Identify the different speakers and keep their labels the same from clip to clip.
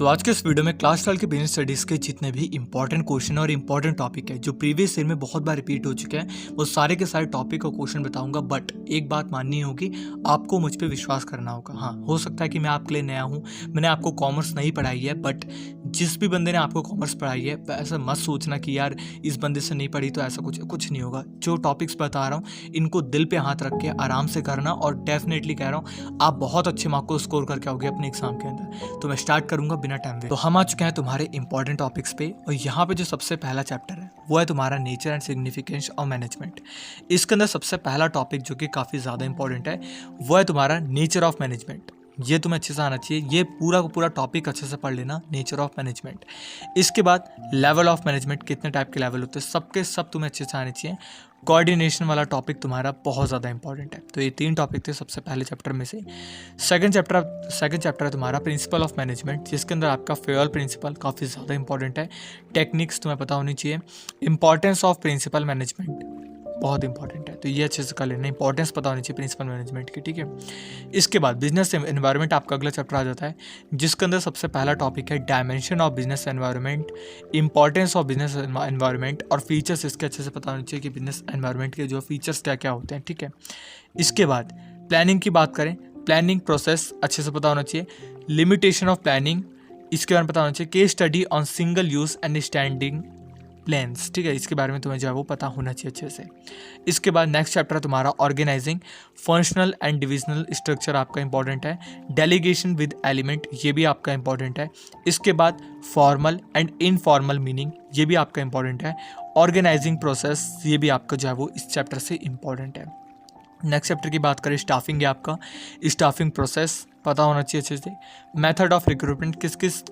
Speaker 1: तो आज के इस वीडियो में क्लास 12 के बिजनेस स्टडीज़ के जितने भी इंपॉर्टेंट क्वेश्चन और इंपॉर्टेंट टॉपिक है जो प्रीवियस ईयर में बहुत बार रिपीट हो चुके हैं वो सारे के सारे टॉपिक और क्वेश्चन बताऊंगा। बट एक बात माननी होगी, आपको मुझ पे विश्वास करना होगा। हाँ, हो सकता है कि मैं आपके लिए नया हूँ, मैंने आपको कॉमर्स नहीं पढ़ाई है, बट जिस भी बंदे ने आपको कॉमर्स पढ़ाई है ऐसा मत सोचना कि यार इस बंदे से नहीं पढ़ी तो ऐसा कुछ नहीं होगा। जो टॉपिक्स बता रहा हूँ इनको दिल पे हाथ रख के आराम से करना, और डेफिनेटली कह रहा हूँ आप बहुत अच्छे मार्क को स्कोर करके आओगे अपने एग्जाम के अंदर। तो मैं स्टार्ट करूंगा बिना टाइम वेस्ट। तो हम आ चुके हैं तुम्हारे इंपॉर्टेंट टॉपिक्स पे, और यहाँ पे जो सबसे पहला चैप्टर है वो है तुम्हारा nature and significance of management. इसके अंदर सबसे पहला टॉपिक जो कि काफ़ी ज़्यादा इंपॉर्टेंट है वो है तुम्हारा नेचर ऑफ मैनेजमेंट। ये तुम्हें अच्छे से आना चाहिए, ये पूरा का पूरा टॉपिक अच्छे से पढ़ लेना, नेचर ऑफ मैनेजमेंट। इसके बाद लेवल ऑफ मैनेजमेंट, कितने टाइप के लेवल होते हैं, सबके सब तुम्हें अच्छे से आने चाहिए। कोऑर्डिनेशन वाला टॉपिक तुम्हारा बहुत ज़्यादा इंपॉर्टेंट है। तो ये 3 टॉपिक थे सबसे पहले चैप्टर में से। सेकंड चैप्टर है तुम्हारा प्रिंसिपल ऑफ मैनेजमेंट, जिसके अंदर आपका फेयर प्रिंसिपल काफ़ी ज़्यादा इंपॉर्टेंट है। टेक्निक्स तुम्हें पता होनी चाहिए। इंपॉर्टेंस ऑफ प्रिंसिपल मैनेजमेंट बहुत इंपॉर्टेंट है, तो ये अच्छे से कर लेना, इंपॉर्टेंस पता होनी चाहिए प्रिंसिपल मैनेजमेंट की, ठीक है। इसके बाद बिजनेस एनवायरनमेंट आपका अगला चैप्टर आ जाता है, जिसके अंदर सबसे पहला टॉपिक है dimension of business environment, importance of business environment और फीचर्स इसके अच्छे से पता होने चाहिए कि बिजनेस एनवायरनमेंट के जो फीचर्स क्या क्या होते हैं, ठीक है। इसके बाद प्लानिंग की बात करें, प्लानिंग प्रोसेस अच्छे से पता होना चाहिए। लिमिटेशन ऑफ प्लानिंग इसके बारे में पता होना चाहिए। Case study on single use and standing plans, ठीक है, इसके बारे में तुम्हें जो है वो पता होना चाहिए अच्छे से। इसके बाद नेक्स्ट चैप्टर है तुम्हारा organising, functional and divisional structure आपका इंपॉर्टेंट है। डेलीगेशन विद एलिमेंट, ये भी आपका इंपॉर्टेंट है। इसके बाद फॉर्मल एंड इनफॉर्मल मीनिंग, ये भी आपका इंपॉर्टेंट है। ऑर्गेनाइजिंग प्रोसेस, ये भी आपका जो है वो इस चैप्टर से इंपॉर्टेंट है। नेक्स्ट चैप्टर की बात करें, स्टाफिंग है आपका, स्टाफिंग प्रोसेस पता होना चाहिए अच्छे से। मेथड ऑफ रिक्रूटमेंट, किस किस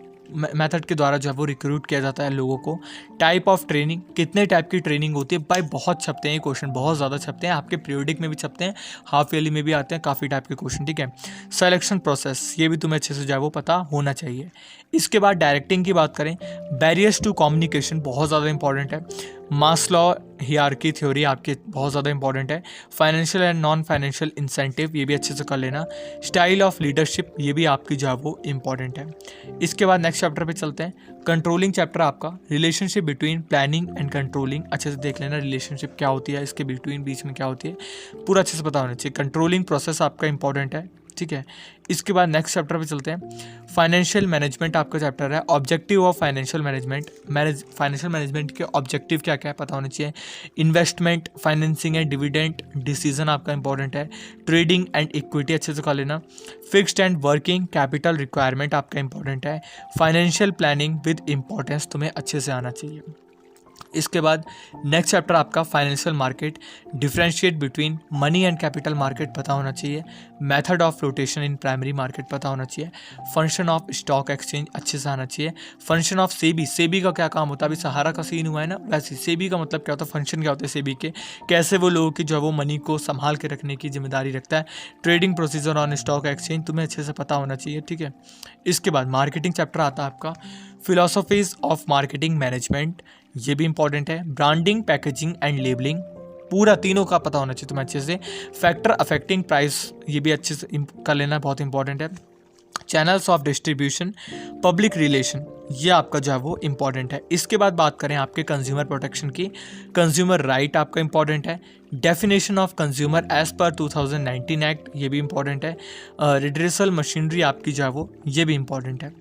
Speaker 1: मेथड के द्वारा जो है वो रिक्रूट किया जाता है लोगों को। टाइप ऑफ ट्रेनिंग, कितने टाइप की ट्रेनिंग होती है। भाई बहुत छपते हैं ये क्वेश्चन, बहुत ज़्यादा छपते हैं, आपके पीरियडिक में भी छपते हैं, हाफ ईयरली में भी आते हैं, काफ़ी टाइप के क्वेश्चन, ठीक है। सिलेक्शन प्रोसेस, ये भी तुम्हें अच्छे से जो है वो पता होना चाहिए। इसके बाद डायरेक्टिंग की बात करें, बैरियर्स टू कम्युनिकेशन बहुत ज़्यादा इंपॉर्टेंट है। मास्लो हियरार्की थ्योरी आपके बहुत ज़्यादा इंपॉर्टेंट है। Financial and non financial incentive, ये भी अच्छे से कर लेना। स्टाइल ऑफ लीडरशिप, ये भी आपकी जो है वो इंपॉर्टेंट है। इसके बाद नेक्स्ट चैप्टर पे चलते हैं, कंट्रोलिंग चैप्टर आपका, relationship between planning and controlling, अच्छे से देख लेना रिलेशनशिप क्या होती है, इसके बीच में क्या होती है, पूरा अच्छे से पता होना चाहिए। कंट्रोलिंग प्रोसेस आपका इंपॉर्टेंट है, ठीक है। इसके बाद नेक्स्ट चैप्टर पे चलते हैं, फाइनेंशियल मैनेजमेंट आपका चैप्टर है। Objective of financial management, financial management के ऑब्जेक्टिव क्या क्या है पता होना चाहिए। Investment, financing and dividend decision आपका इंपॉर्टेंट है। ट्रेडिंग एंड इक्विटी अच्छे से कर लेना। Fixed and working capital requirement आपका इंपॉर्टेंट है। फाइनेंशियल प्लानिंग विद इंपॉर्टेंस तुम्हें अच्छे से आना चाहिए। इसके बाद नेक्स्ट चैप्टर आपका financial market, differentiate between money and capital market पता होना चाहिए। Method of flotation in primary market पता होना चाहिए। फंक्शन ऑफ स्टॉक एक्सचेंज अच्छे से आना चाहिए। फंक्शन ऑफ सेबी, सेबी का क्या काम होता है, अभी सहारा का सीन हुआ है ना, वैसे सेबी का मतलब क्या होता है, फंक्शन क्या होता है सेबी के, कैसे वो लोगों की जो है वो मनी को संभाल के रखने की जिम्मेदारी रखता है। Trading procedure on stock exchange तुम्हें अच्छे से पता होना चाहिए, ठीक है। इसके बाद मार्केटिंग चैप्टर आता है आपका, फिलोसफीज ऑफ मार्केटिंग मैनेजमेंट, ये भी इंपॉर्टेंट है। ब्रांडिंग, पैकेजिंग एंड लेबलिंग, पूरा तीनों का पता होना चाहिए तुम्हें अच्छे से। फैक्टर अफेक्टिंग प्राइस, ये भी अच्छे से कर लेना, बहुत इंपॉर्टेंट है। Channels of distribution, public relation, ये आपका जो है वो इंपॉर्टेंट है। इसके बाद बात करें आपके कंज्यूमर प्रोटेक्शन की, कंज्यूमर राइट आपका इंपॉर्टेंट है। Definition of consumer as per 2019 act, ये भी इंपॉर्टेंट है। रिड्रेसल मशीनरी आपकी जो है वो ये भी इंपॉर्टेंट है।